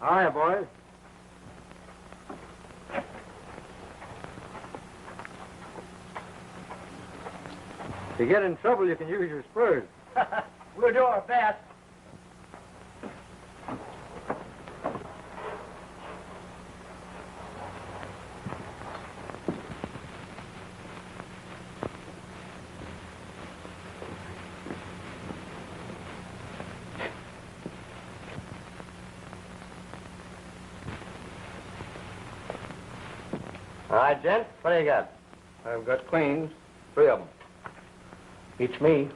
Hiya, boys. If you get in trouble, you can use your spurs. We'll do our best. All right, gents, what do you got? I've got queens, 3 of them. Beats me.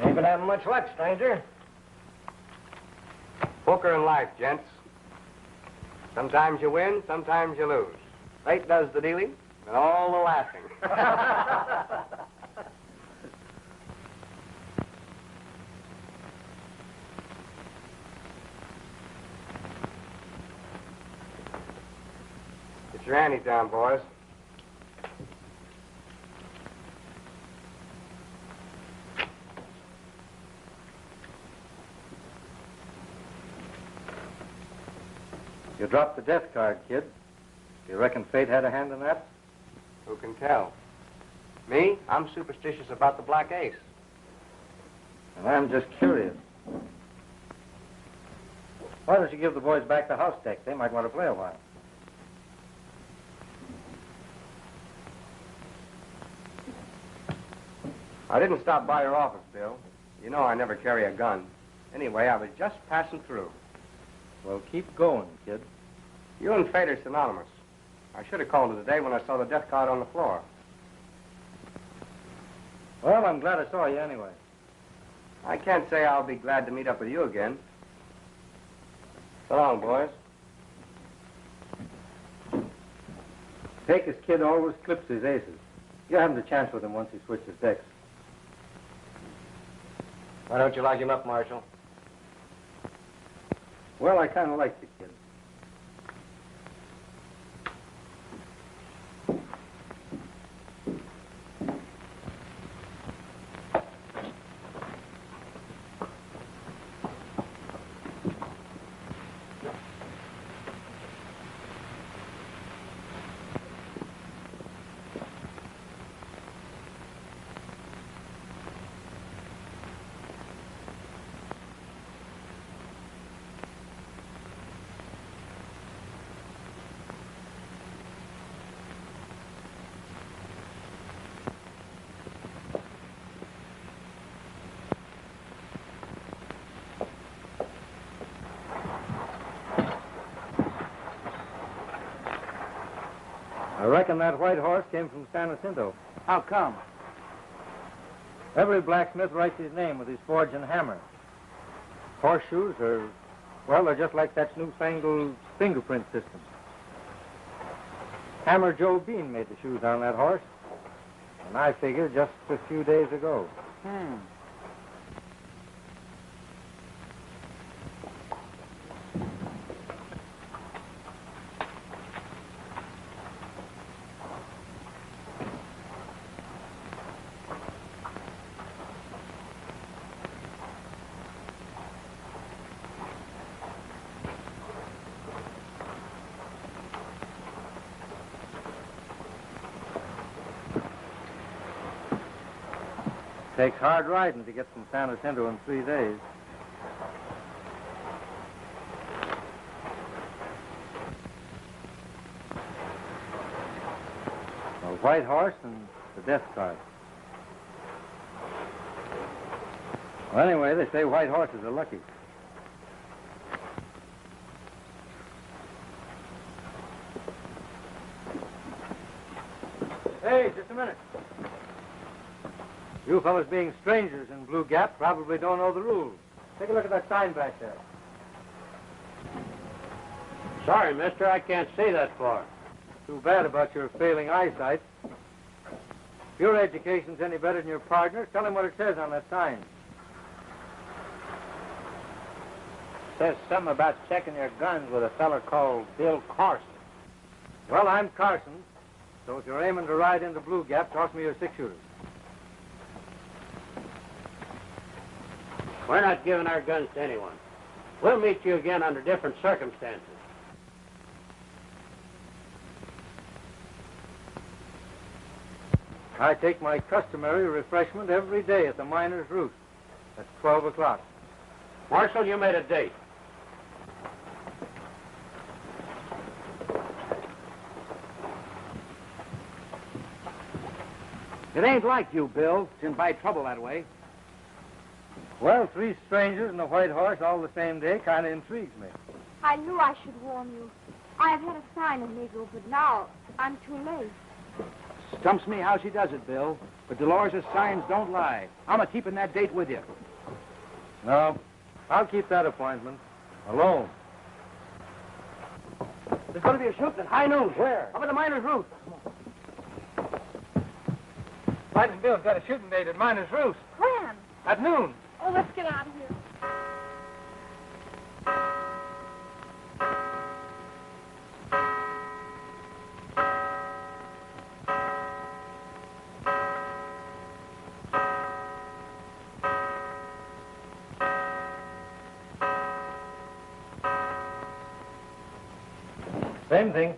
Ain't been having much luck, stranger. Poker in life, gents. Sometimes you win, sometimes you lose. Fate does the dealing, and all the laughing. Get your anties down, boys. You dropped the death card, kid. Do you reckon fate had a hand in that? Who can tell? Me? I'm superstitious about the black ace. And I'm just curious. Why don't you give the boys back the house deck? They might want to play a while. I didn't stop by your office, Bill. You know I never carry a gun. Anyway, I was just passing through. Well, keep going, kid. You and fate are synonymous. I should have called it today when I saw the death card on the floor. Well, I'm glad I saw you anyway. I can't say I'll be glad to meet up with you again. So long, boys. Pecos Kid always clips his aces. You haven't a chance with him once he switches decks. Why don't you lock him up, Marshal? Well, I kind of like the kid. I reckon that white horse came from San Jacinto. How come? Every blacksmith writes his name with his forge and hammer. Horseshoes are, well, they're just like that newfangled fingerprint system. Hammer Joe Bean made the shoes on that horse. And I figure just a few days ago. Takes hard riding to get from San Jacinto in 3 days. A white horse and the death card. Well, anyway, they say white horses are lucky. Hey, just a minute. You fellas being strangers in Blue Gap probably don't know the rules. Take a look at that sign back there. Sorry, mister, I can't see that far. Too bad about your failing eyesight. If your education's any better than your partner's, tell him what it says on that sign. Says something about checking your guns with a feller called Bill Carson. Well, I'm Carson, so if you're aiming to ride into Blue Gap, toss me your 6-shooter. We're not giving our guns to anyone. We'll meet you again under different circumstances. I take my customary refreshment every day at the Miner's Roost at 12 o'clock. Marshal, you made a date. It ain't like you, Bill, to invite trouble that way. Well, 3 strangers and a white horse all the same day kind of intrigues me. I knew I should warn you. I have had a sign of Negro, but now I'm too late. Stumps me how she does it, Bill. But Dolores' signs don't lie. I'm a-keeping that date with you. No, I'll keep that appointment. Alone. There's going to be a shooting at high noon. Where? Up at the Miner's Roost. Lightnin Bill's got a shooting date at Miner's Roost. When? At noon. Oh, let's get out of here. Same thing.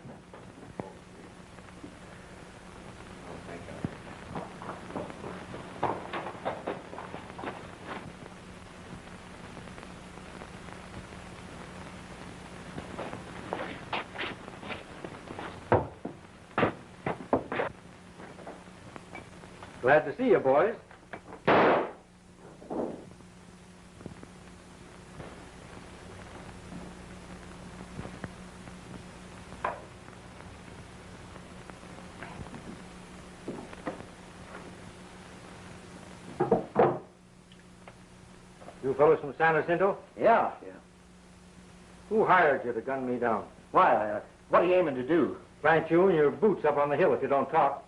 Glad to see you, boys. You fellows from San Jacinto? Yeah. Who hired you to gun me down? Why, what are you aiming to do? Plant you and your boots up on the hill if you don't talk.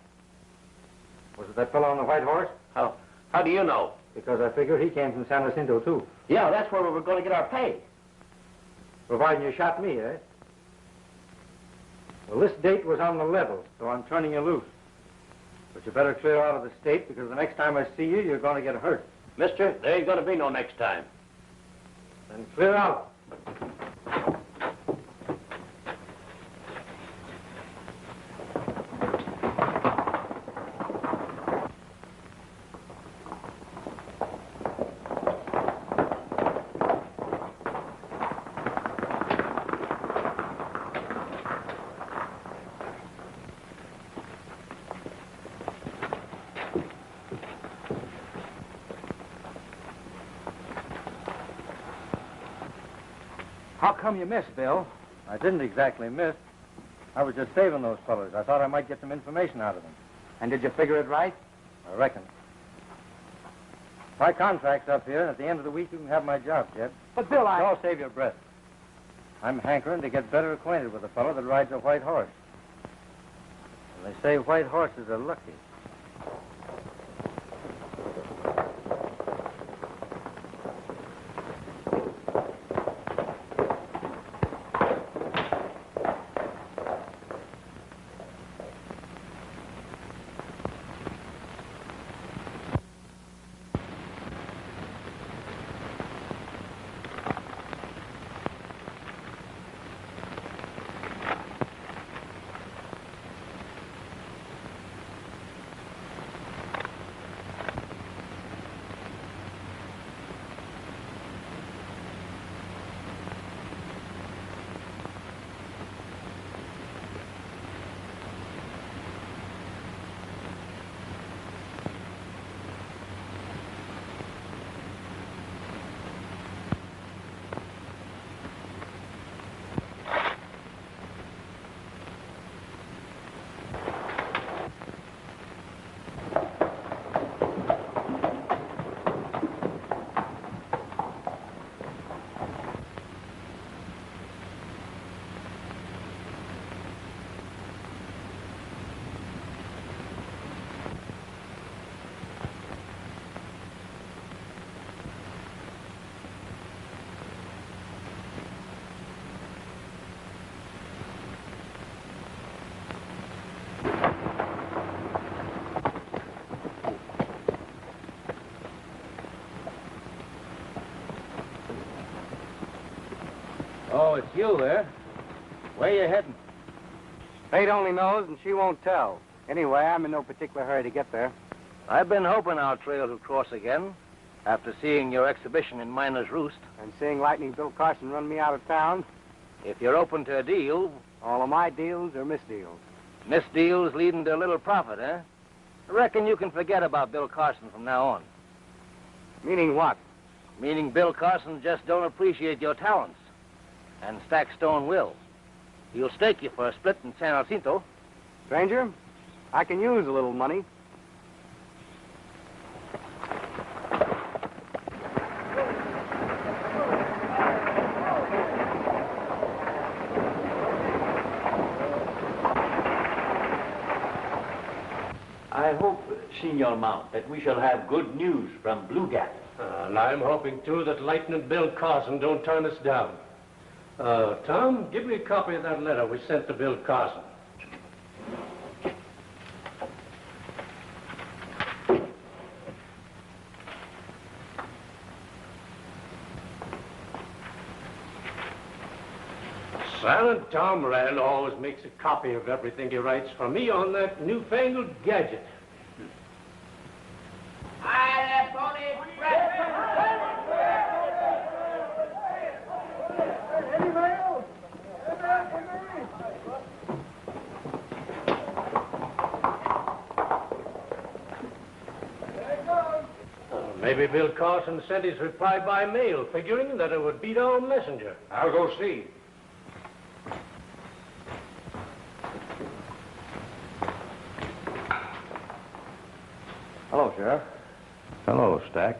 Was it that fellow on the white horse? How do you know? Because I figure he came from San Jacinto, too. Yeah, that's where we were going to get our pay. Providing you shot me, eh? Well, this date was on the level, so I'm turning you loose. But you better clear out of the state, because the next time I see you, you're going to get hurt. Mister, there ain't gonna be no next time. Then clear out. How come you missed, Bill? I didn't exactly miss. I was just saving those fellas. I thought I might get some information out of them. And did you figure it right? I reckon. My contract's up here, and at the end of the week, you can have my job, Jed. But, Bill, Don't save your breath. I'm hankering to get better acquainted with a fellow that rides a white horse. And they say white horses are lucky. it's you, eh? Where you heading? Fate only knows, and she won't tell. Anyway, I'm in no particular hurry to get there. I've been hoping our trails will cross again after seeing your exhibition in Miner's Roost. And seeing Lightning Bill Carson run me out of town, If you're open to a deal, all of my deals are misdeals. misdeals leading to a little profit, eh? I reckon you can forget about Bill Carson from now on. Meaning what? Meaning Bill Carson just don't appreciate your talents. And Stackstone will. He'll stake you for a split in San Jacinto. Stranger, I can use a little money. I hope, Senor Mount, that we shall have good news from Blue Gap. And I'm hoping, too, that Lightnin' Bill Carson don't turn us down. Tom, give me a copy of that letter we sent to Bill Carson. Silent Tom Rand always makes a copy of everything he writes for me on that newfangled gadget. Maybe Bill Carson sent his reply by mail, figuring that it would beat our messenger. I'll go see. Hello, Sheriff. Hello, Stack.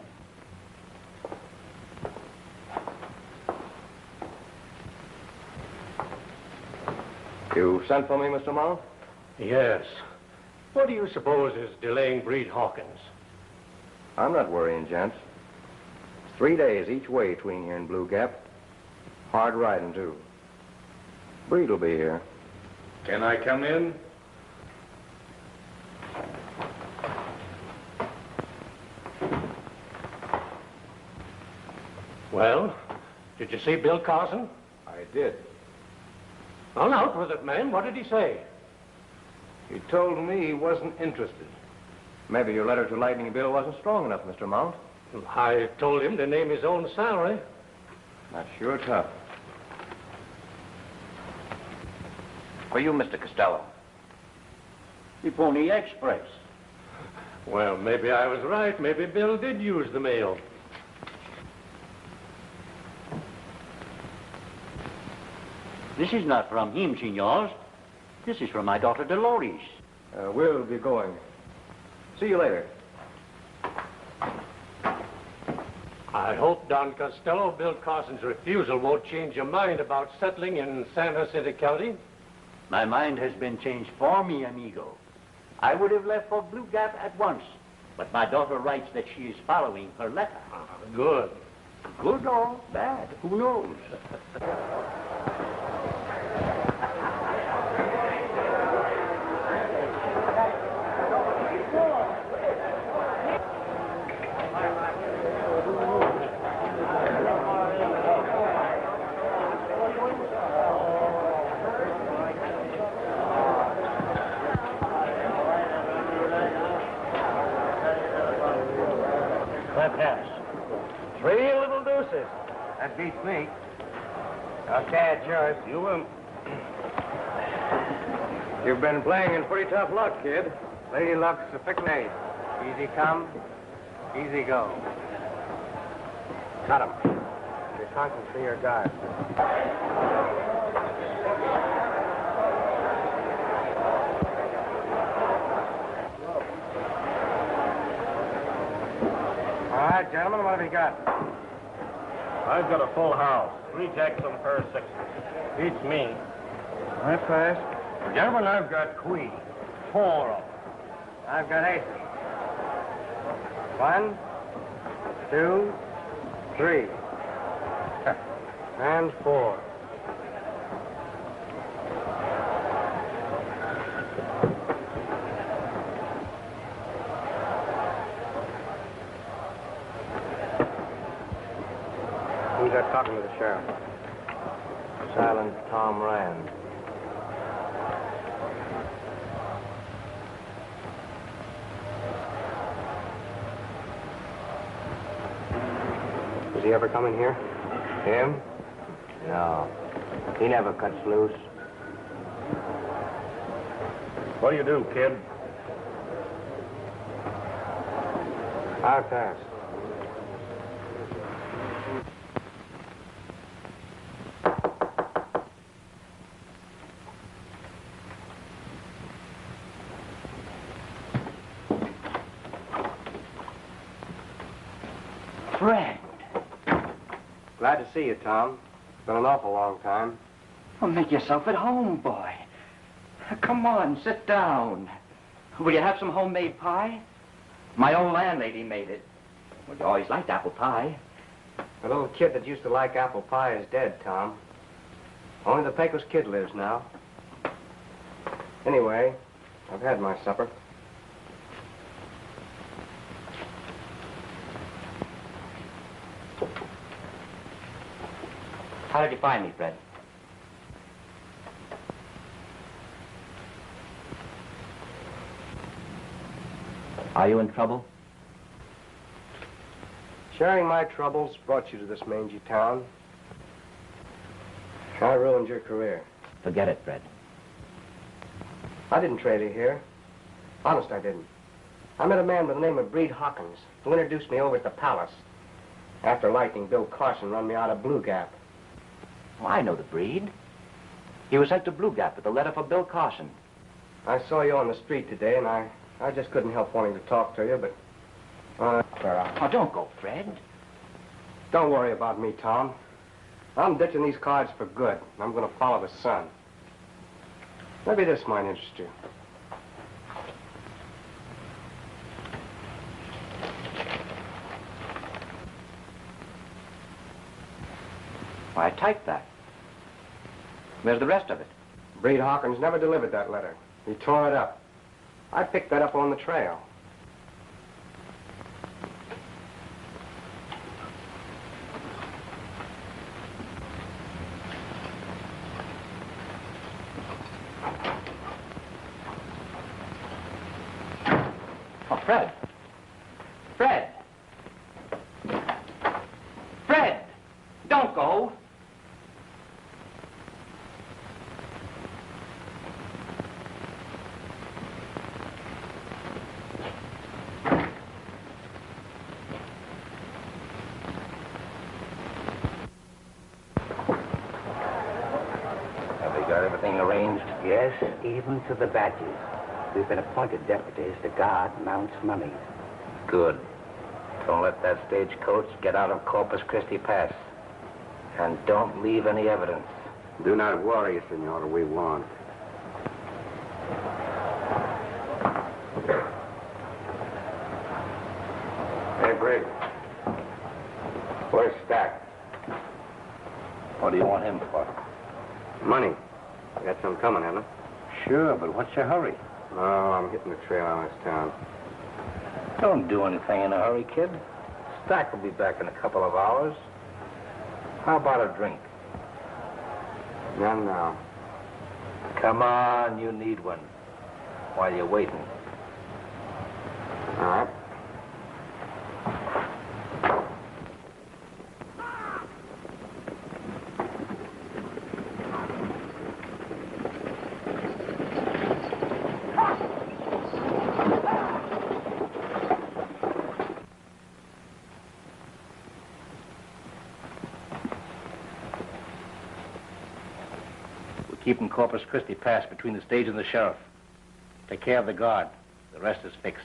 You sent for me, Mr. Mount? Yes. What do you suppose is delaying Breed Hawkins? I'm not worrying, gents. It's 3 days each way between here and Blue Gap. Hard riding, too. Breed will be here. Can I come in? Well, did you see Bill Carson? I did. On out with it, man. What did he say? He told me he wasn't interested. Maybe your letter to Lightning Bill wasn't strong enough, Mr. Mount. I told him to name his own salary. That's sure tough. For you, Mr. Costello. The Pony Express. Well, maybe I was right. Maybe Bill did use the mail. This is not from him, senors. This is from my daughter Dolores. We'll be going. See you later. I hope, Don Costello, Bill Carson's refusal won't change your mind about settling in San Jacinto County. My mind has been changed for me, amigo. I would have left for Blue Gap at once, but my daughter writes that she is following her letter. Good. Good or bad, who knows? Three little deuces. That beats me. Okay, it's yours. You will. You've been playing in pretty tough luck, kid. Lady luck's a pick ace. Easy come, easy go. Cut him. Your conscience be your guide. All right, gentlemen, what have you got? I've got a full house. 3 jacks and a pair of sixes. Beats me. That's fast. Gentlemen, I've got queens. 4 of them. I've got aces. 1, 2, 3. And 4. Who's that talking to the sheriff? Island's Tom Rand. Does he ever come in here? Him? No. He never cuts loose. What do you do, kid? I'll pass. Friend. Glad to see you, Tom. It's been an awful long time. Well, make yourself at home, boy. Come on, sit down. Will you have some homemade pie? My old landlady made it. Well, you always liked apple pie. The little kid that used to like apple pie is dead, Tom. Only the Pecos Kid lives now. Anyway, I've had my supper. How did you find me, Fred? Are you in trouble? Sharing my troubles brought you to this mangy town. I ruined your career. Forget it, Fred. I didn't trail you here. Honest, I didn't. I met a man by the name of Breed Hawkins who introduced me over at the palace. After Lightning, Bill Carson run me out of Blue Gap. Oh, I know the breed. He was sent to Blue Gap with a letter for Bill Carson. I saw you on the street today, and I just couldn't help wanting to talk to you, but... Oh, don't go, Fred. Don't worry about me, Tom. I'm ditching these cards for good. I'm going to follow the sun. Maybe this might interest you. Why, I typed that. Where's the rest of it? Breed Hawkins never delivered that letter. He tore it up. I picked that up on the trail. Oh, Fred. Fred! Fred! Don't go! Have we got everything arranged? Yes, even to the badges. We've been appointed deputies to guard Mount's mummies. Good. Don't let that stagecoach get out of Corpus Christi Pass. And don't leave any evidence. Do not worry, Senor. We won't. Hey, Briggs. Where's Stack? What do you want him for? Money. I got some coming, haven't I? Sure, but what's your hurry? Oh, I'm hitting the trail out of this town. Don't do anything in a hurry, kid. Stack will be back in a couple of hours. How about a drink? None now. Come on, you need one. While you're waiting. All right. Keeping Corpus Christi Pass between the stage and the sheriff. Take care of the guard. The rest is fixed.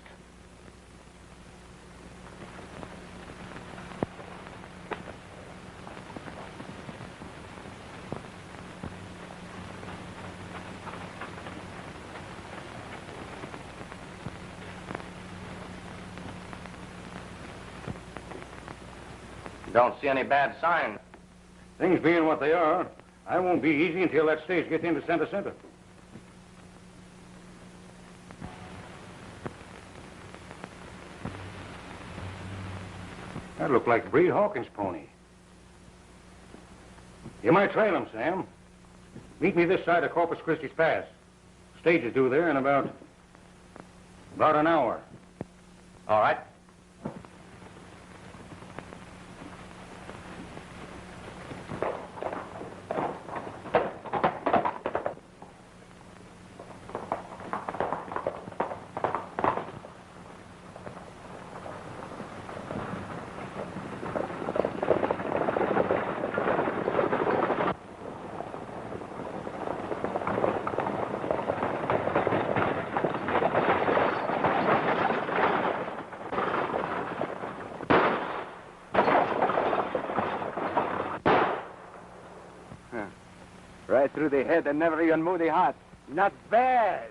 Don't see any bad signs. Things being what they are, I won't be easy until that stage gets into center. That looked like Breed Hawkins' pony. You might trail him, Sam. Meet me this side of Corpus Christi's Pass. Stage is due there in about an hour. All right. Right through the head and never even moved the heart. Not bad.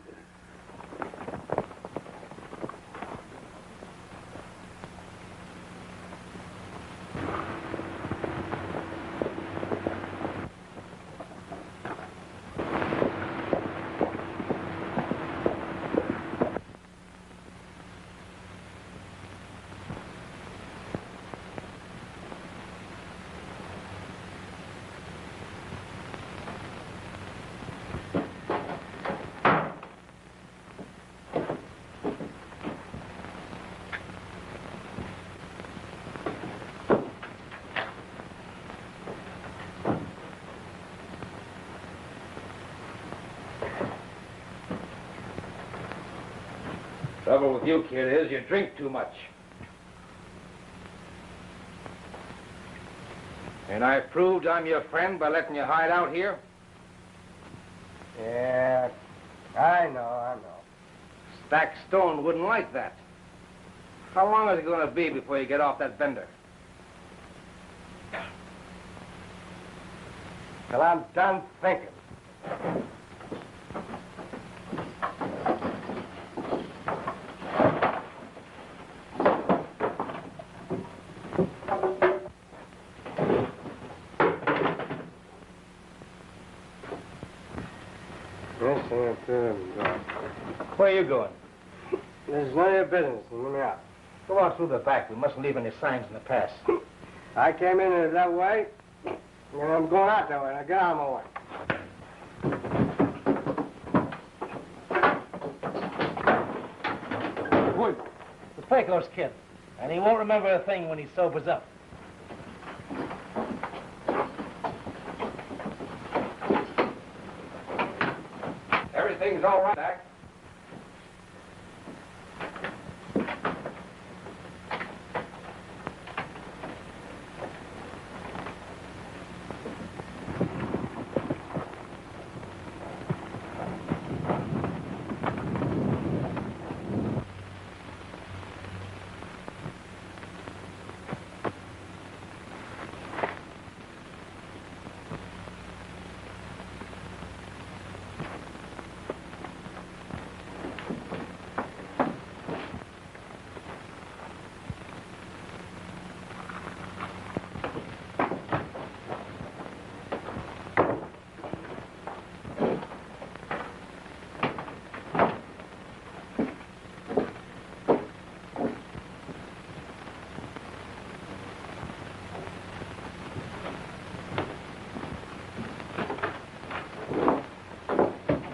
Trouble with you, kid, is you drink too much. And I've proved I'm your friend by letting you hide out here. Yeah, I know. Stack Stone wouldn't like that. How long is it going to be before you get off that bender? Till I'm done thinking. Where are you going? There's none of your business. Let me out. Go out through the back. We mustn't leave any signs in the pass. I came in it that way, and I'm going out that way. Now get out of my way. Wood. The Pecos Kid. And he won't remember a thing when he sobers up. Everything's all right, Jack.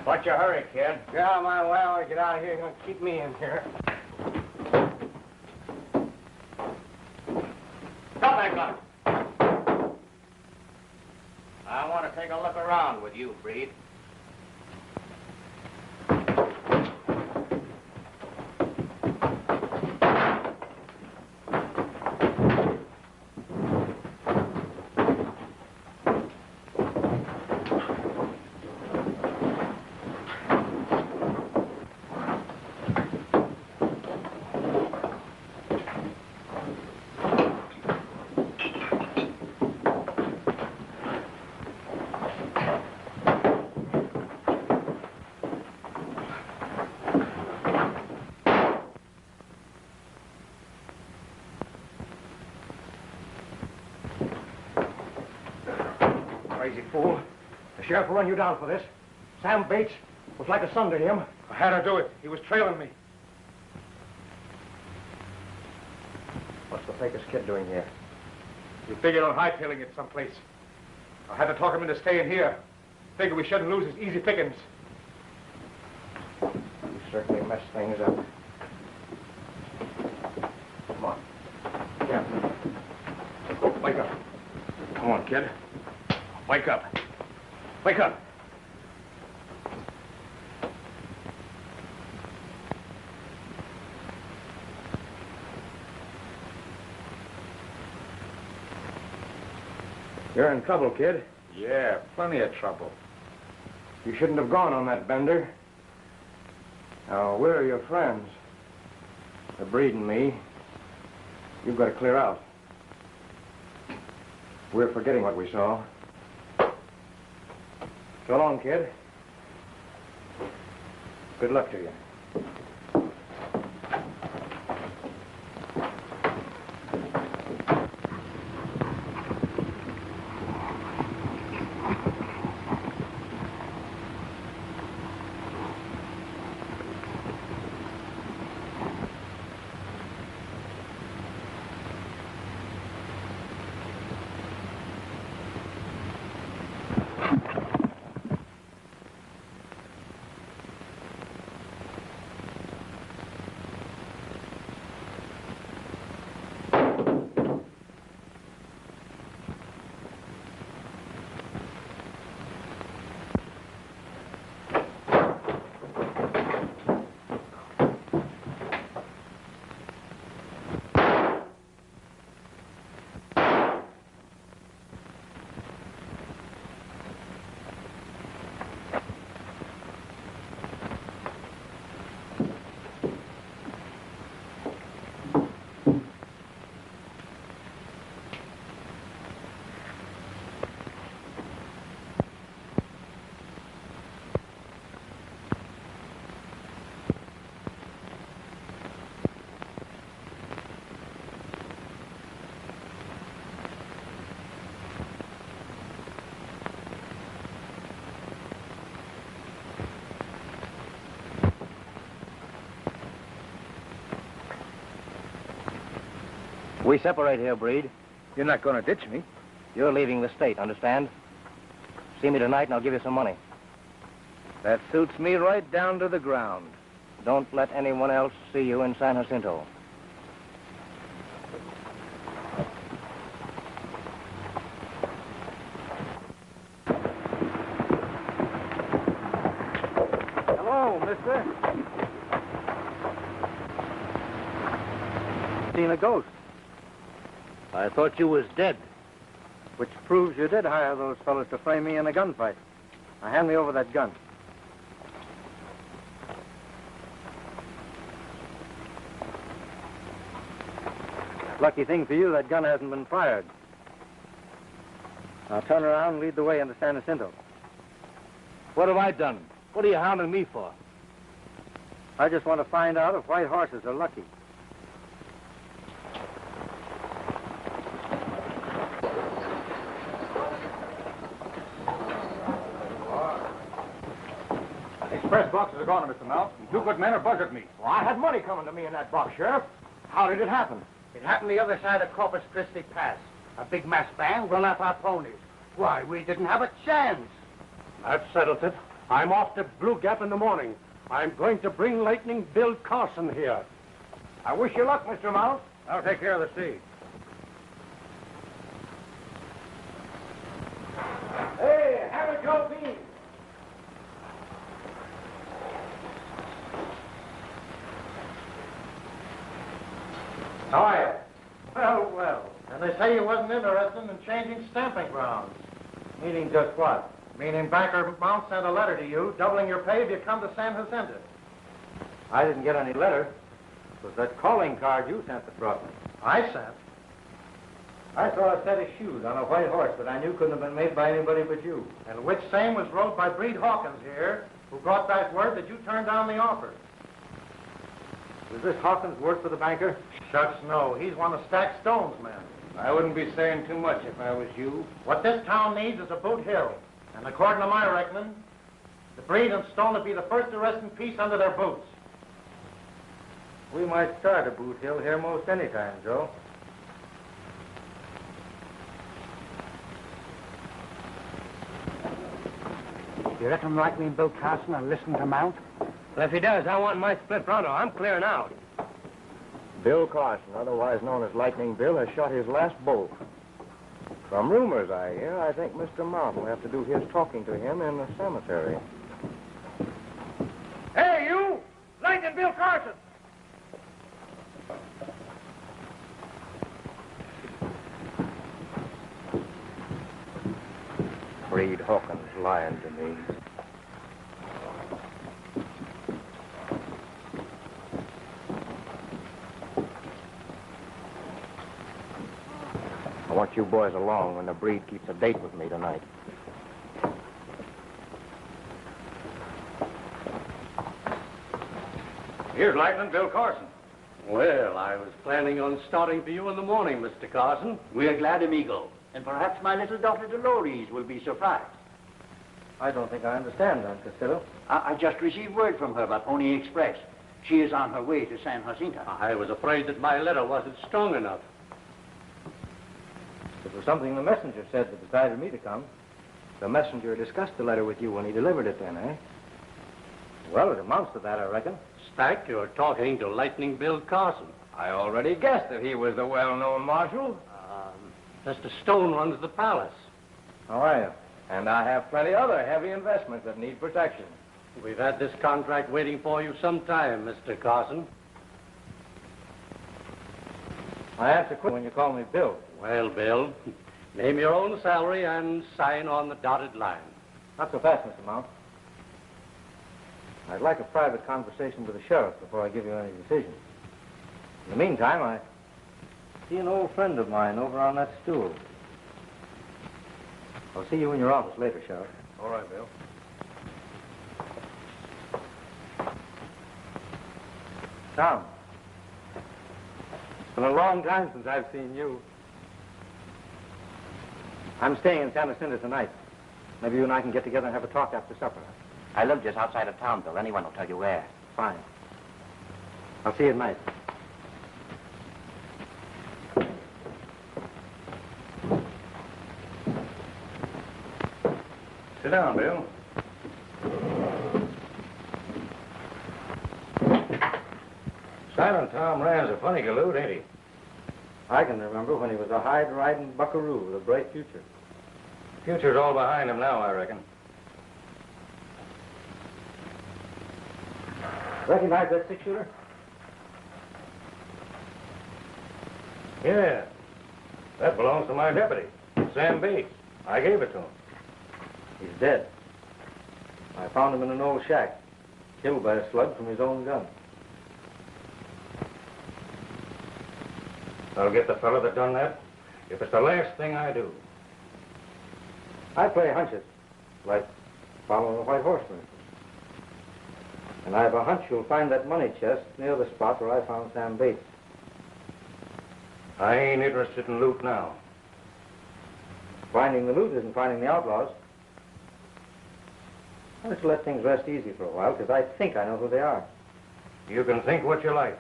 What's your hurry, kid? Get out of my way. I want to get out of here. You're going to keep me in here. Stop that gun. I want to take a look around with you, Breed. Crazy fool. The sheriff will run you down for this. Sam Bates was like a son to him. I had to do it. He was trailing me. What's the Pecos Kid doing here? He figured on hightailing it someplace. I had to talk him into staying here. Figure we shouldn't lose his easy pickings. You certainly messed things up. Come on. Yeah. Oh, wake up. Come on, kid. Wake up. Wake up. You're in trouble, kid. Yeah, plenty of trouble. You shouldn't have gone on that bender. Now, where are your friends? The Breed and me. You've got to clear out. We're forgetting what we saw. So long, kid. Good luck to you. We separate here, Breed. You're not going to ditch me. You're leaving the state, understand? See me tonight and I'll give you some money. That suits me right down to the ground. Don't let anyone else see you in San Jacinto. Hello, mister. Seen a ghost. I thought you was dead. Which proves you did hire those fellas to frame me in a gunfight. Now hand me over that gun. Lucky thing for you, that gun hasn't been fired. Now turn around and lead the way into San Jacinto. What have I done? What are you hounding me for? I just want to find out if white horses are lucky. Express boxes are gone, Mr. Mount. Two good men have buzzed me. Well, I had money coming to me in that box, Sheriff. How did it happen? It happened the other side of Corpus Christi Pass. A big mass band run off our ponies. Why, we didn't have a chance. That settles it. I'm off to Blue Gap in the morning. I'm going to bring Lightning Bill Carson here. I wish you luck, Mr. Mount. I'll take care of the sea. Hey, have a Joe Bean. How are you? Well, well. And they say you wasn't interested in changing stamping grounds. Meaning just what? Meaning Banker Mount sent a letter to you, doubling your pay if you come to San Jacinto. I didn't get any letter. It was that calling card you sent that brought me. I sent? I saw a set of shoes on a white horse that I knew couldn't have been made by anybody but you. And which same was rode by Breed Hawkins here, who brought back word that you turned down the offer. Does this Hawkins work for the banker? Shucks, no. He's one of Stack Stone's men. I wouldn't be saying too much if I was you. What this town needs is a boot hill. And according to my reckoning, the Breed and Stone would be the first arresting piece under their boots. We might start a boot hill here most any time, Joe. You reckon Lightnin Bill Carson will listen to Mount? Well, if he does, I want my split pronto. I'm clearing out. Bill Carson, otherwise known as Lightning Bill, has shot his last bolt. From rumors I hear, I think Mr. Mount will have to do his talking to him in the cemetery. Hey, you! Lightnin Bill Carson! Reed Hawkins lying to me. I want you boys along when the breed keeps a date with me tonight. Here's Lightnin Bill Carson. Well, I was planning on starting for you in the morning, Mr. Carson. We're glad, amigo. And perhaps my little daughter Dolores will be surprised. I don't think I understand, Don Castillo. I just received word from her by Pony Express. She is on her way to San Jacinto. I was afraid that my letter wasn't strong enough. It was something the messenger said that decided me to come. The messenger discussed the letter with you when he delivered it then, eh? Well, it amounts to that, I reckon. Stack, you're talking to Lightning Bill Carson. I already guessed that he was the well-known marshal. Mr. Stone runs the palace. How are you? And I have plenty other heavy investments that need protection. We've had this contract waiting for you some time, Mr. Carson. I answer quick when you call me Bill. Well, Bill, name your own salary and sign on the dotted line. Not so fast, Mr. Mount. I'd like a private conversation with the sheriff before I give you any decision. In the meantime, I see an old friend of mine over on that stool. I'll see you in your office later, Sheriff. All right, Bill. Tom. It's been a long time since I've seen you. I'm staying in San Jacinto tonight. Maybe you and I can get together and have a talk after supper. I live just outside of town, Bill. Anyone will tell you where. Fine. I'll see you at night. Sit down, Bill. Silent Tom Rand's a funny galoot, ain't he? I can remember when he was a hide-riding buckaroo with a bright future. Future's all behind him now, I reckon. Recognize that six-shooter? Yeah. That belongs to my deputy, Sam Bates. I gave it to him. He's dead. I found him in an old shack, killed by a slug from his own gun. I'll get the fellow that done that, if it's the last thing I do. I play hunches, like following a white horse, for instance. And I have a hunch you'll find that money chest near the spot where I found Sam Bates. I ain't interested in loot now. Finding the loot isn't finding the outlaws. I'll just let things rest easy for a while, because I think I know who they are. You can think what you like.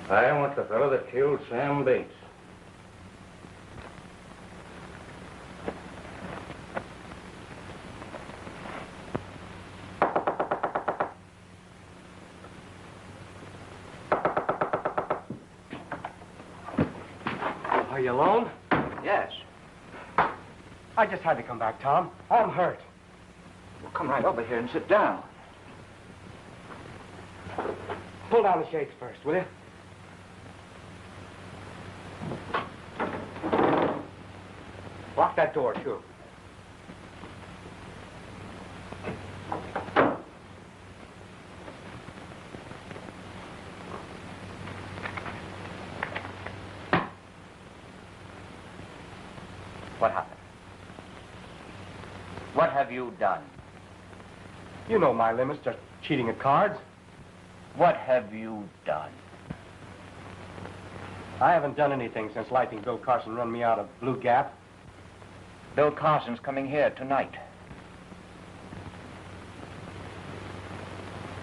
I want the fellow that killed Sam Bates. Are you alone? Yes. I just had to come back, Tom. I'm hurt. Well, come right over here and sit down. Pull down the shades first, will you? Lock that door, too. What happened? What have you done? You know my limits, just cheating at cards. What have you done? I haven't done anything since Lightning Bill Carson run me out of Blue Gap. Bill Carson's coming here tonight.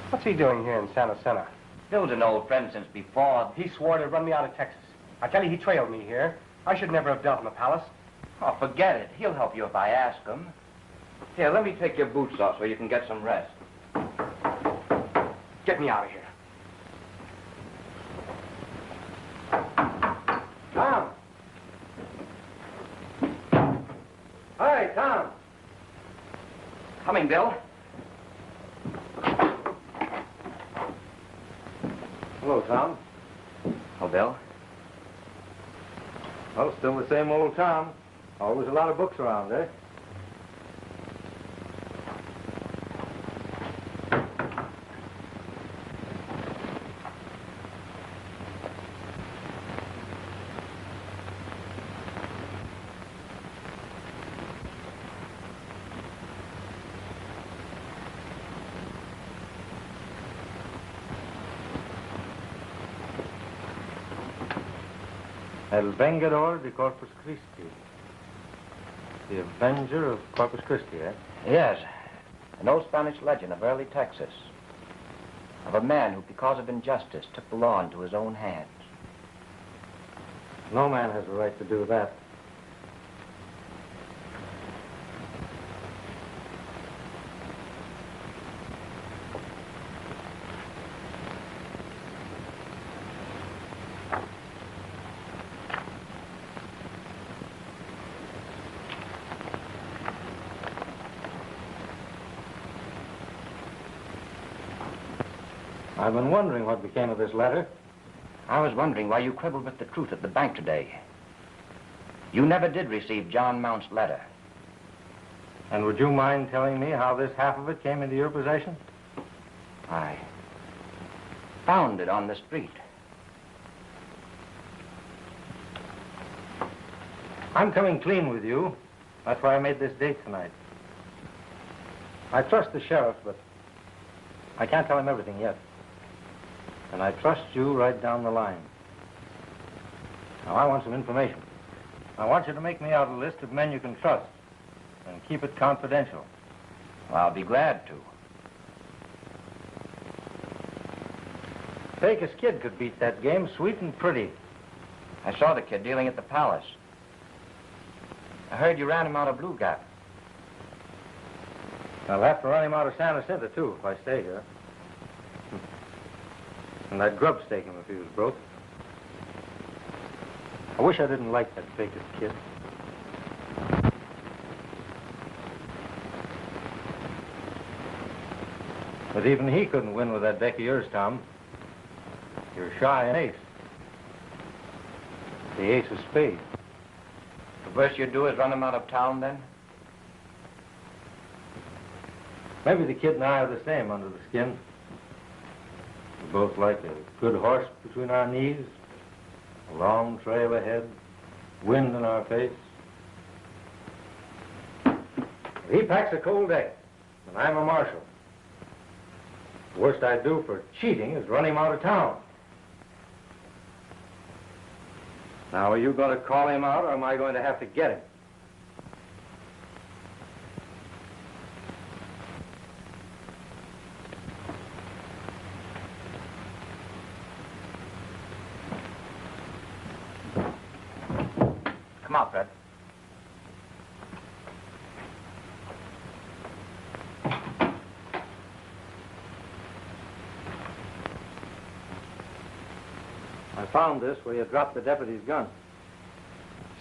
What's he doing here in San Jacinto? Bill's an old friend since before. He swore to run me out of Texas. I tell you, he trailed me here. I should never have dealt in the palace. Oh, forget it. He'll help you if I ask him. Here, let me take your boots off so you can get some rest. Get me out of here. Tom! Hi, Tom! Coming, Bill. Hello, Tom. Oh, Bill. Well, still the same old Tom. Always a lot of books around, eh? El Vengador de Corpus Christi. The Avenger of Corpus Christi, eh? Yes. An old Spanish legend of early Texas. Of a man who, because of injustice, took the law into his own hands. No man has a right to do that. I've been wondering what became of this letter. I was wondering why you quibbled with the truth at the bank today. You never did receive John Mount's letter. And would you mind telling me how this half of it came into your possession? I found it on the street. I'm coming clean with you. That's why I made this date tonight. I trust the sheriff, but I can't tell him everything yet. And I trust you right down the line. Now, I want some information. I want you to make me out a list of men you can trust and keep it confidential. Well, I'll be glad to. Pecos Kid could beat that game sweet and pretty. I saw the kid dealing at the palace. I heard you ran him out of Blue Gap. I'll have to run him out of Santa Cinta, too, if I stay here. And I'd grub stake him if he was broke. I wish I didn't like that Pecos Kid. But even he couldn't win with that deck of yours, Tom. You're shy an ace. The ace of spades. The worst you'd do is run him out of town, then? Maybe the kid and I are the same under the skin. We're both like a good horse between our knees, a long trail ahead, wind in our face. He packs a cold deck, and I'm a marshal. The worst I'd do for cheating is run him out of town. Now, are you going to call him out, or am I going to have to get him? Come out, Fred. I found this where you dropped the deputy's gun.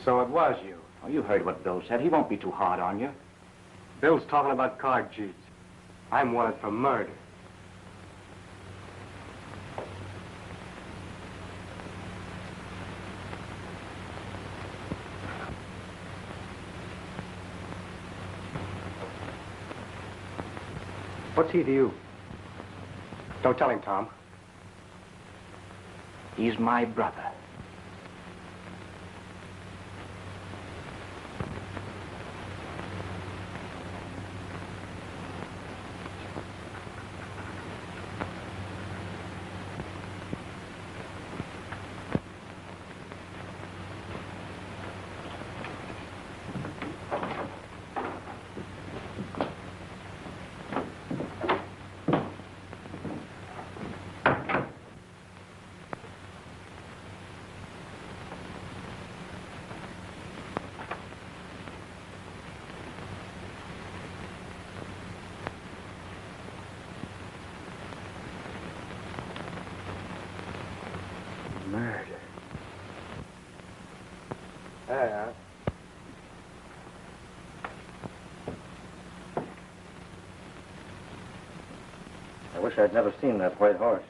So it was you. Oh, you heard what Bill said. He won't be too hard on you. Bill's talking about card cheats. I'm wanted for murder. What's he to you? Don't tell him, Tom. He's my brother. Wish I'd never seen that white horse.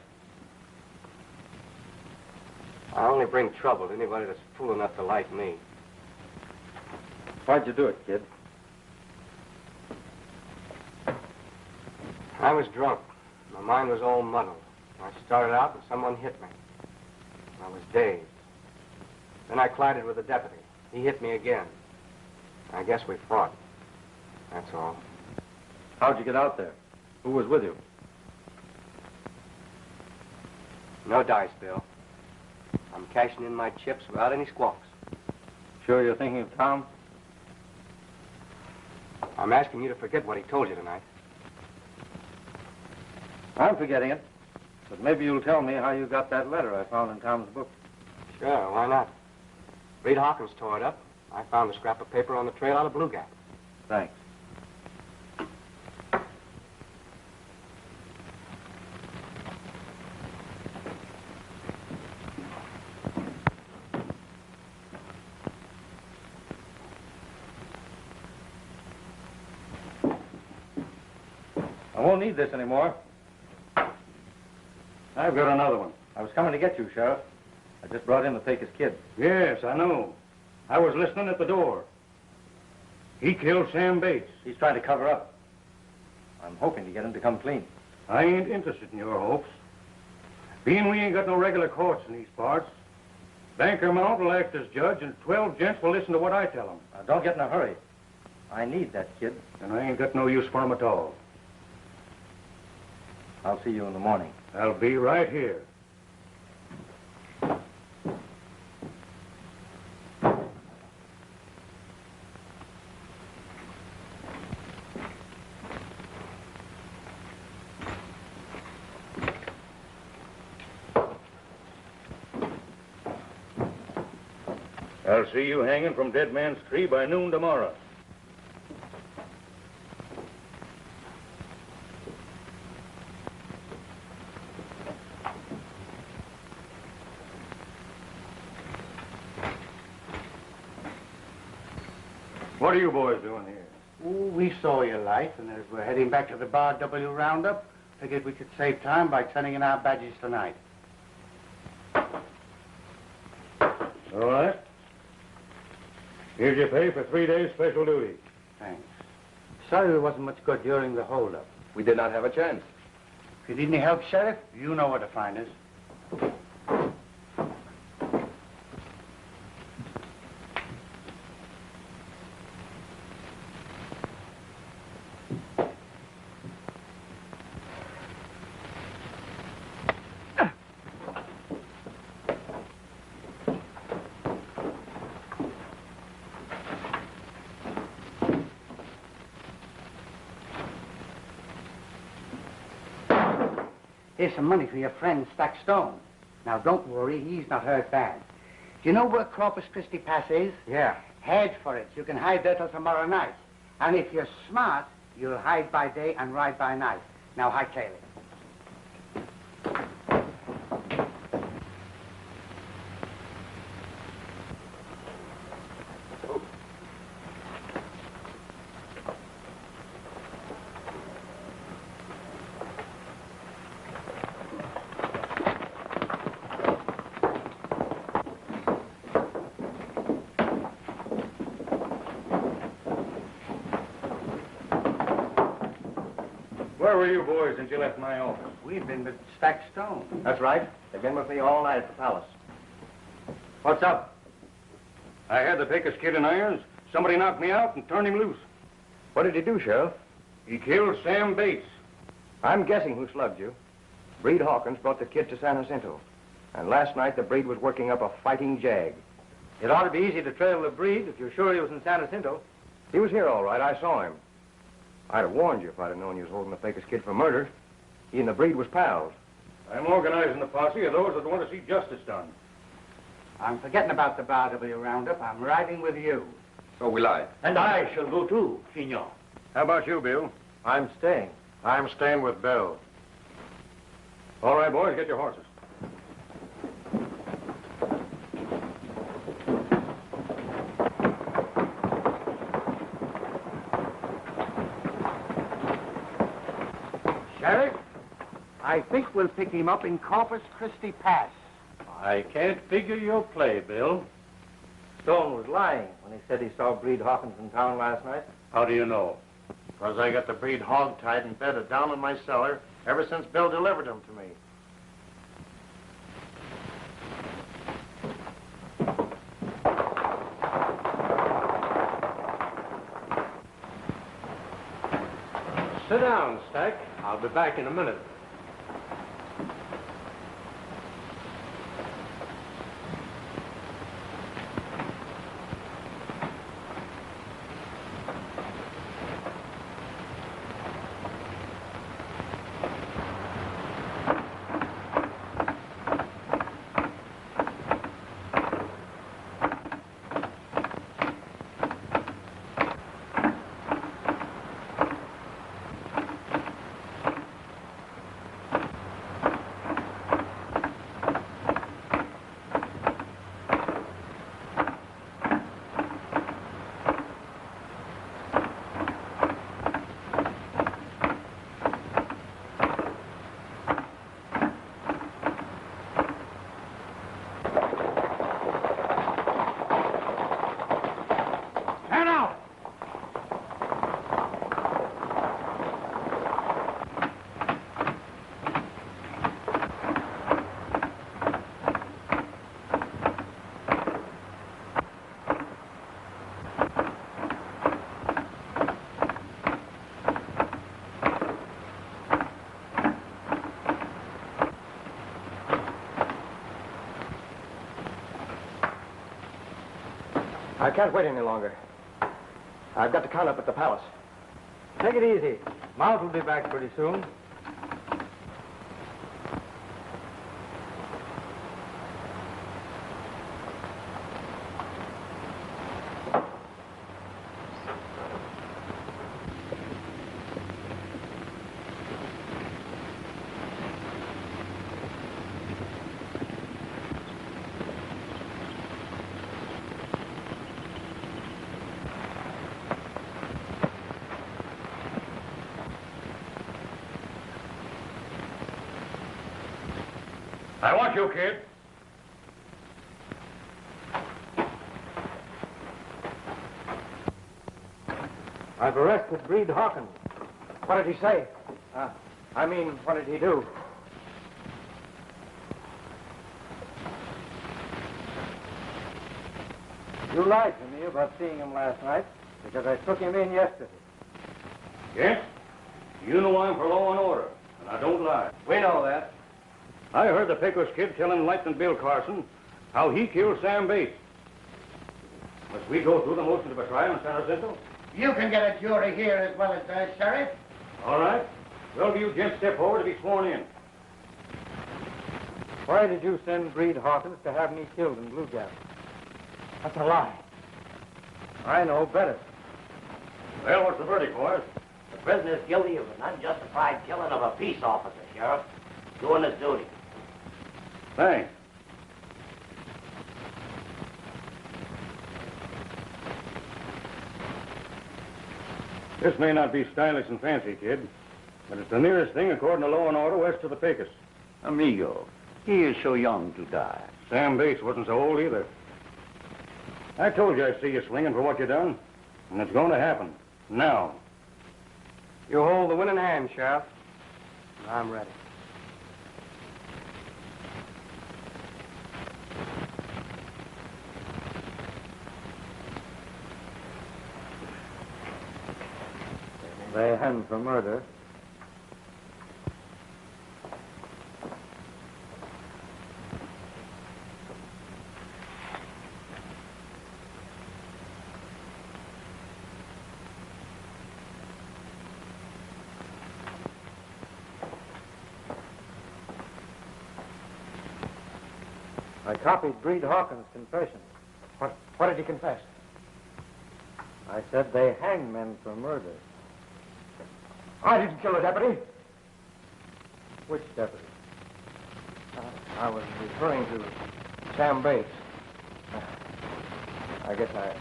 I only bring trouble to anybody that's fool enough to like me. Why'd you do it, kid? I was drunk. My mind was all muddled. I started out and someone hit me. I was dazed. Then I collided with a deputy. He hit me again. I guess we fought. That's all. How'd you get out there? Who was with you? No dice, Bill. I'm cashing in my chips without any squawks. Sure you're thinking of Tom? I'm asking you to forget what he told you tonight. I'm forgetting it. But maybe you'll tell me how you got that letter I found in Tom's book. Sure, why not? Reed Hawkins tore it up. I found a scrap of paper on the trail out of Blue Gap. Thanks. I won't need this anymore. I've got another one. I was coming to get you, Sheriff. I just brought in the Pecos Kid. Yes, I know. I was listening at the door. He killed Sam Bates. He's trying to cover up. I'm hoping to get him to come clean. I ain't interested in your hopes. Being we ain't got no regular courts in these parts, Banker Mount will act as judge, and 12 gents will listen to what I tell them. Now, don't get in a hurry. I need that kid. And I ain't got no use for him at all. I'll see you in the morning. I'll be right here. I'll see you hanging from Dead Man's Tree by noon tomorrow. What are you boys doing here? Oh, we saw you, Light, and as we're heading back to the Bar W roundup, figured we could save time by turning in our badges tonight. All right. Here's your pay for 3 days special duty. Thanks. Sorry there wasn't much good during the holdup. We did not have a chance. If you need any help, Sheriff, you know where to find us. Here's some money for your friend, Stack Stone. Now, don't worry, he's not hurt bad. Do you know where Corpus Christi Pass is? Yeah. Head for it. You can hide there till tomorrow night. And if you're smart, you'll hide by day and ride by night. Now, hightail it. Where were you boys since you left my office? We've been with Stack Stone. That's right. They've been with me all night at the palace. What's up? I had the Pecos Kid in irons. Somebody knocked me out and turned him loose. What did he do, Sheriff? He killed Sam Bates. I'm guessing who slugged you. Breed Hawkins brought the kid to San Jacinto. And last night, the Breed was working up a fighting jag. It ought to be easy to trail the Breed if you're sure he was in San Jacinto. He was here all right. I saw him. I'd have warned you if I'd have known you was holding the Pecos Kid for murder. He and the Breed was pals. I'm organizing the posse of those that want to see justice done. I'm forgetting about the Bar W roundup. I'm riding with you. So will I. And I shall go too, Senor. How about you, Bill? I'm staying. I'm staying with Bill. All right, boys, get your horses. Sheriff, I think we'll pick him up in Corpus Christi Pass. I can't figure your play, Bill. Stone was lying when he said he saw Breed Hawkins in town last night. How do you know? Because I got the Breed hog-tied and bedded down in my cellar ever since Bill delivered him to me. Sit down, Stack. I'll be back in a minute. I can't wait any longer. I've got to count up at the palace. Take it easy. Mount will be back pretty soon. I want you, kid. I've arrested Breed Hawkins. What did he say? What did he do? You lied to me about seeing him last night because I took him in yesterday. Yes? You know I'm for law and order, and I don't lie. We know that. I heard the Pecos Kid telling Lightnin Bill Carson how he killed Sam Bates. Must we go through the motions of a trial in San Jacinto? You can get a jury here as well as there, Sheriff. All right. Well, you gents step forward to be sworn in. Why did you send Breed Hawkins to have me killed in Blue Gap? That's a lie. I know better. Well, what's the verdict, boys? The prisoner's guilty of an unjustified killing of a peace officer, Sheriff. Doing his duty. Thanks. This may not be stylish and fancy, kid, but it's the nearest thing, according to law and order, west of the Pecos. Amigo, he is so young to die. Sam Bates wasn't so old either. I told you I'd see you swinging for what you done, and it's going to happen. Now. You hold the winning hand, Sheriff. I'm ready. They hang for murder. I copied Breed Hawkins' confession. What did he confess? I said they hang men for murder. I didn't kill a deputy. Which deputy? I was referring to Sam Bates. I guess I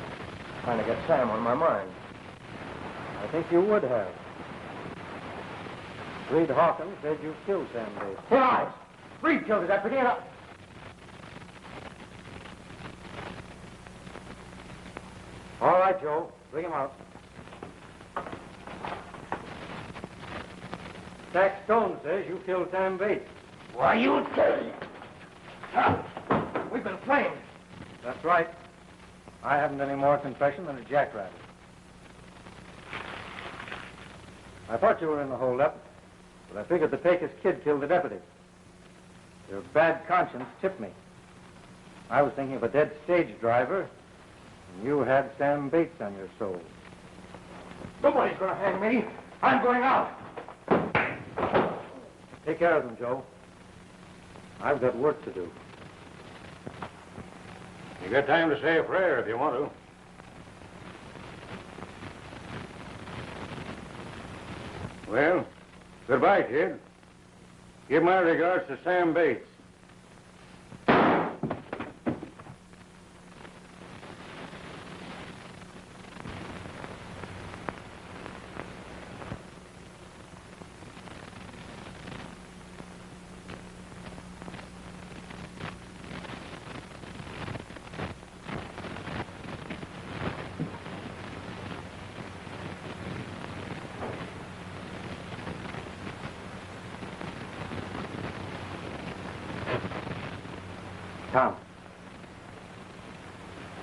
trying to get Sam on my mind. I think you would have. Reed Hawkins said you killed Sam Bates. Lies! Reed killed the deputy and I... All right, Joe. Bring him out. Jack Stone says you killed Sam Bates. Why, you tell me. We've been framed. That's right. I haven't any more confession than a jackrabbit. I thought you were in the holdup, but I figured the Pecos Kid killed the deputy. Your bad conscience tipped me. I was thinking of a dead stage driver, and you had Sam Bates on your soul. Nobody's going to hang me. I'm going out. Take care of them, Joe. I've got work to do. You got time to say a prayer if you want to. Well, goodbye, kid. Give my regards to Sam Bates. Tom,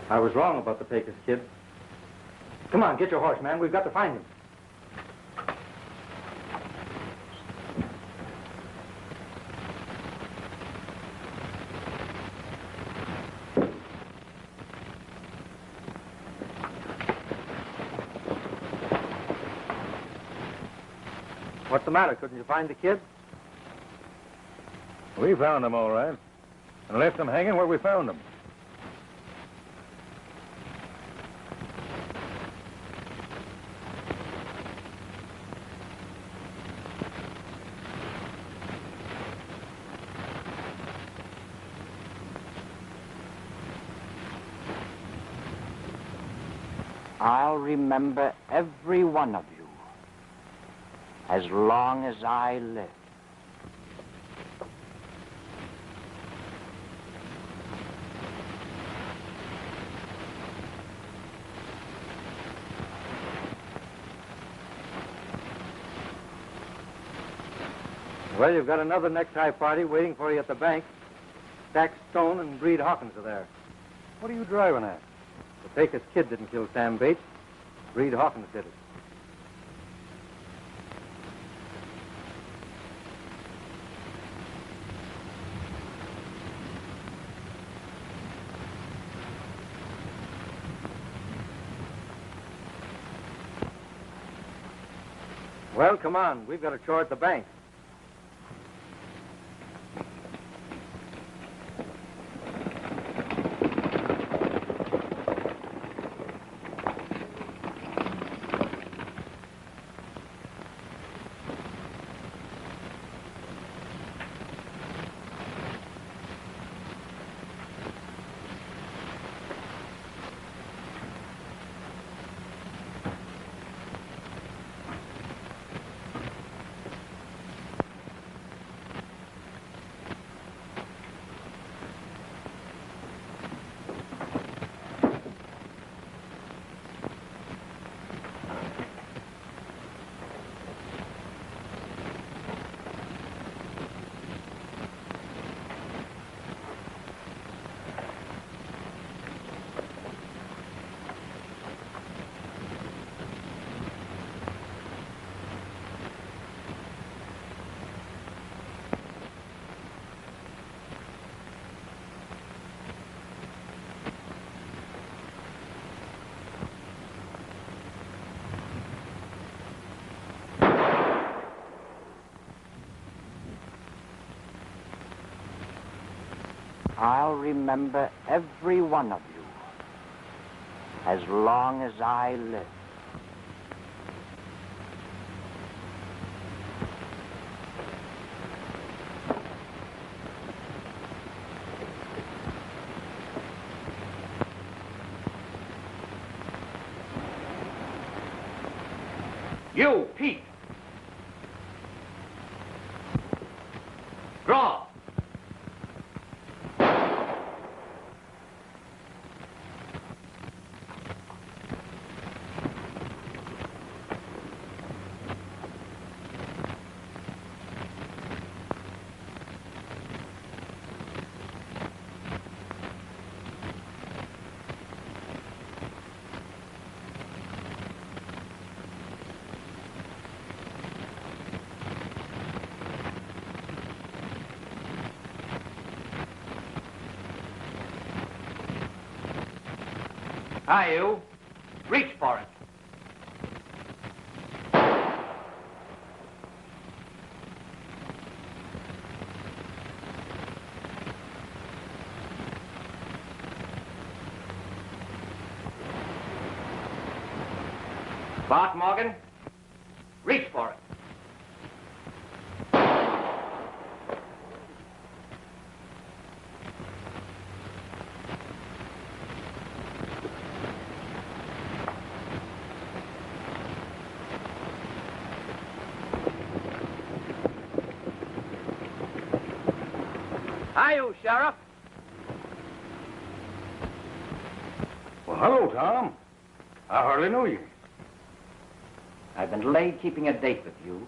I was wrong about the Pecos Kid. Come on, get your horse, man. We've got to find him. What's the matter? Couldn't you find the kid? We found him, all right. And left him hanging where we found him. I'll remember every one of you as long as I live. Well, you've got another necktie party waiting for you at the bank. Stack Stone and Breed Hawkins are there. What are you driving at? The Pecos Kid didn't kill Sam Bates. Breed Hawkins did it. Well, come on. We've got a chore at the bank. I'll remember every one of you as long as I live. You, Pete. Hi, you. Reach for it. Bart Morgan, reach for it. Hi, you, Sheriff. Well, hello, Tom. I hardly knew you. I've been delayed keeping a date with you,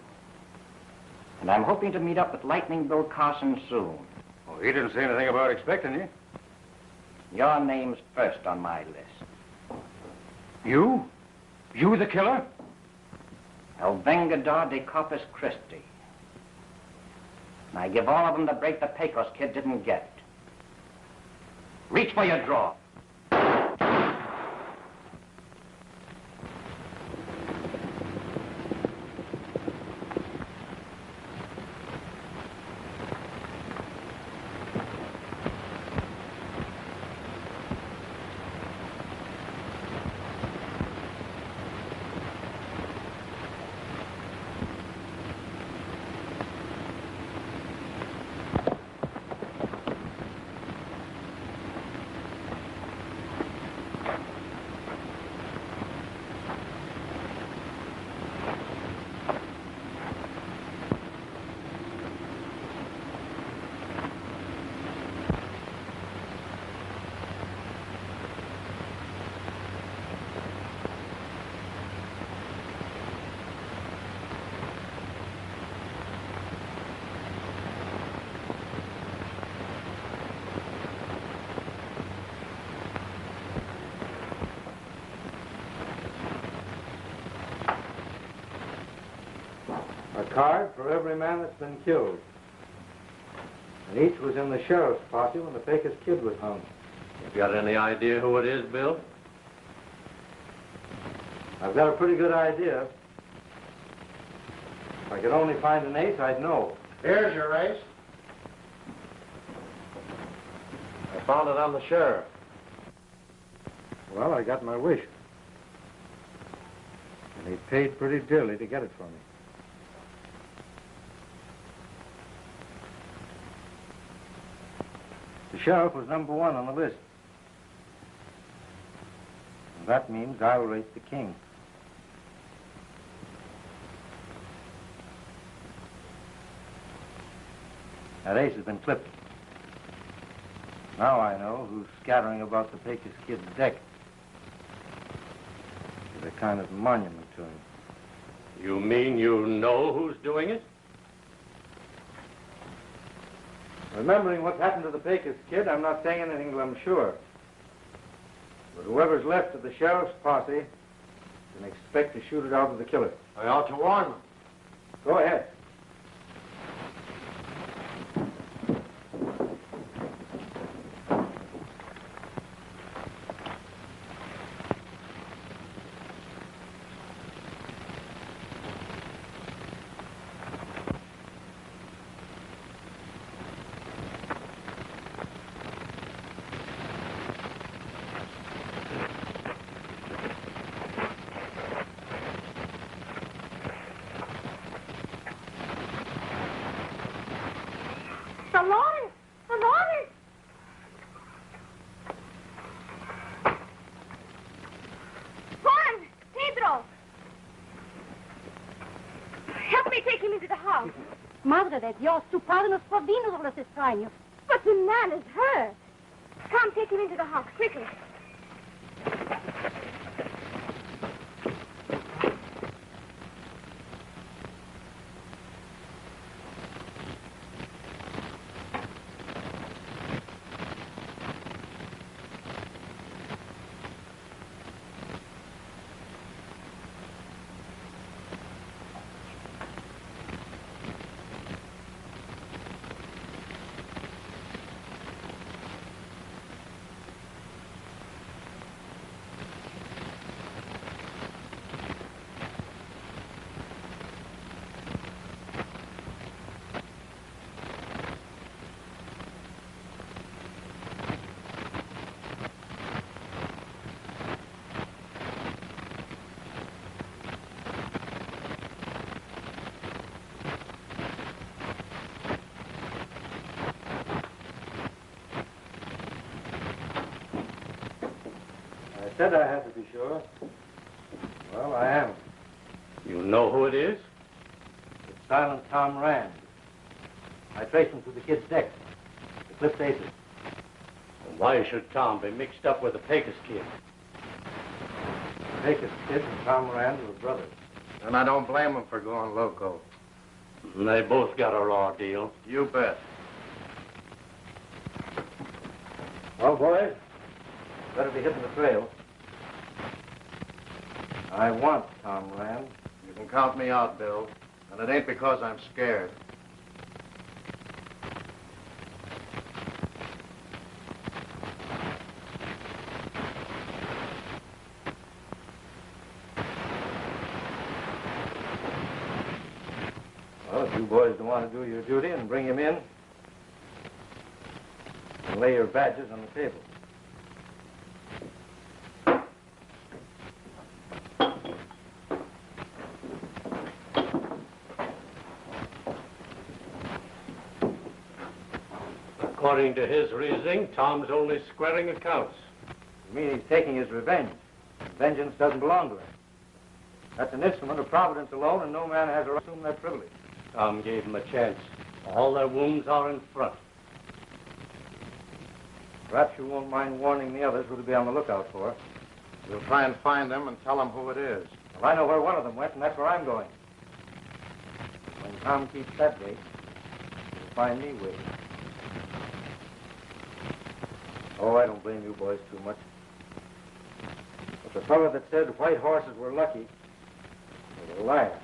and I'm hoping to meet up with Lightning Bill Carson soon. Oh, he didn't say anything about expecting you. Your name's first on my list. You? You the killer? El Vengador de Corpus Christi. And I give all of them the break the Pecos Kid didn't get. Reach for your draw. A card for every man that's been killed. And each was in the sheriff's posse when the Pecos Kid was hung. You got any idea who it is, Bill? I've got a pretty good idea. If I could only find an ace, I'd know. Here's your ace. I found it on the sheriff. Well, I got my wish. And he paid pretty dearly to get it from me. The sheriff was number 1 on the list. And that means I'll rate the king. That ace has been clipped. Now I know who's scattering about the Pecos Kid's deck. It's a kind of monument to him. You mean you know who's doing it? Remembering what's happened to the Pecos Kid, I'm not saying anything till I'm sure. But whoever's left of the sheriff's posse can expect to shoot it out of the killer. I ought to warn them. Go ahead. Madre de Dios, tu padre nos provino de los extraños. But the man is hurt. Come, take him into the house, quickly. said I had to be sure. Well, I am. You know who it is? It's Silent Tom Rand. I traced him to the kid's deck. The clipped aces. And why should Tom be mixed up with the Pecos Kid? The Pecos Kid and Tom Rand were brothers. And I don't blame him for going loco. And they both got a raw deal. You bet. Well, boys, better be hitting the trail. I want Tom Rand. You can count me out, Bill. And it ain't because I'm scared. Well, if you boys don't want to do your duty and bring him in, and lay your badges on the table. According to his reasoning, Tom's only squaring accounts. You mean he's taking his revenge? Vengeance doesn't belong to him. That's an instrument of Providence alone, and no man has a right to assume that privilege. Tom gave him a chance. All their wounds are in front. Perhaps you won't mind warning the others who to be on the lookout for. We'll try and find them and tell them who it is. Well, I know where one of them went, and that's where I'm going. When Tom keeps that gate, he'll find me waiting. Oh, I don't blame you boys too much. But the fellow that said white horses were lucky was a liar.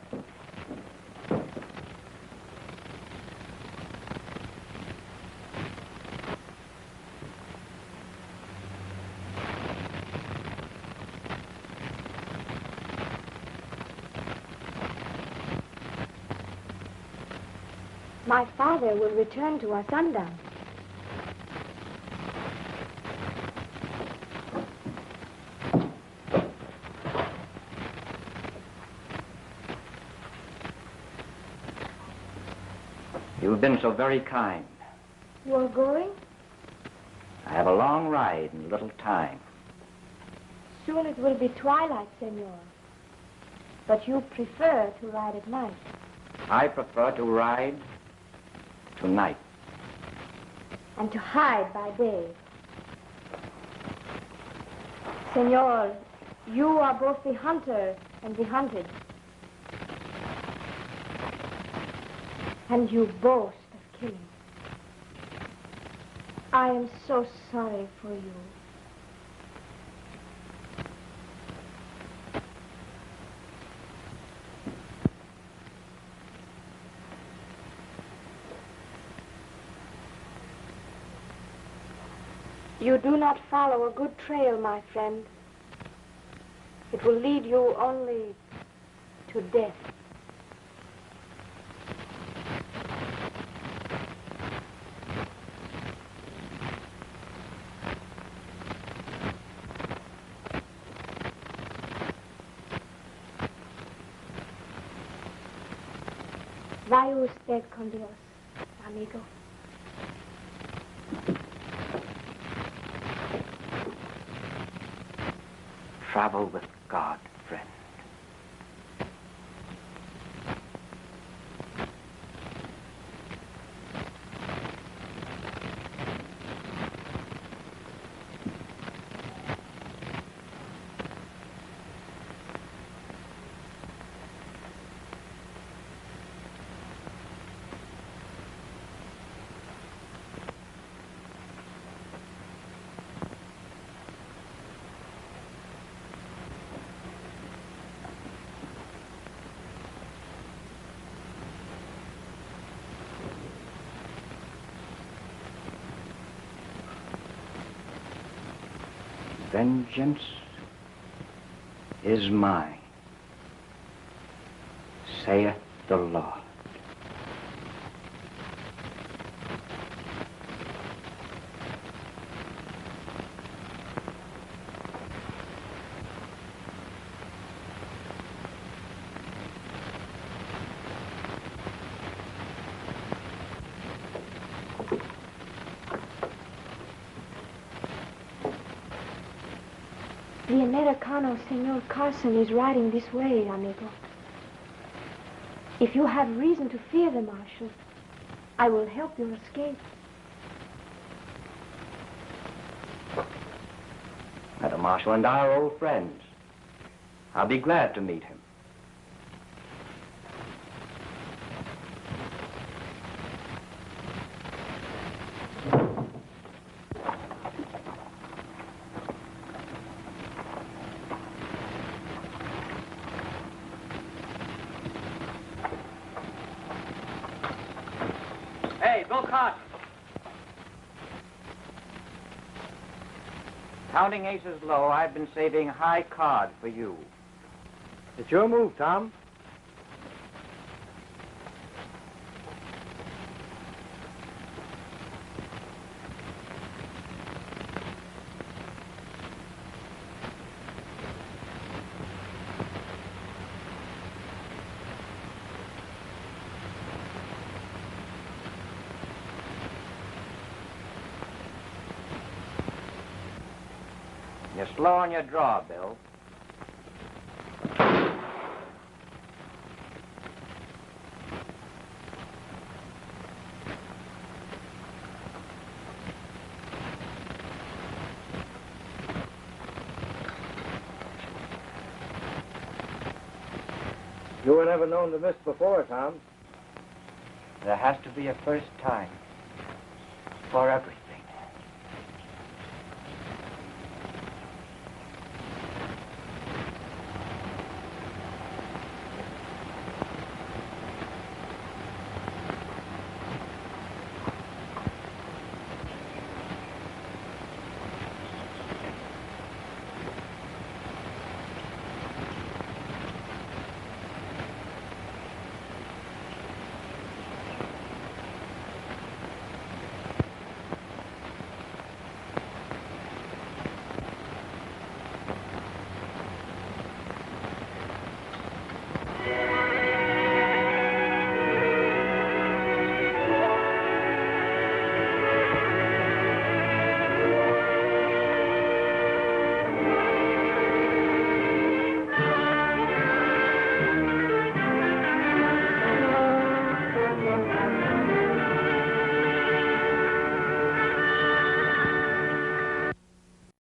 My father will return to us sundown. You've been so very kind. You are going? I have a long ride and little time. Soon it will be twilight, senor. But you prefer to ride at night. I prefer to ride tonight. And to hide by day. Senor, you are both the hunter and the hunted. And you boast of killing. I am so sorry for you. You do not follow a good trail, my friend. It will lead you only to death. Vaya usted con Dios, amigo. Travel with God, friend. Vengeance is mine, saith the Lord. The Americano Senor Carson is riding this way, amigo. If you have reason to fear the Marshal, I will help your escape. The Marshal and I are old friends. I'll be glad to meet him. Hey, Bill Carson. Counting aces low, I've been saving high card for you. It's your move, Tom. You're slow on your draw, Bill. You were never known to miss before, Tom. There has to be a first time for everything.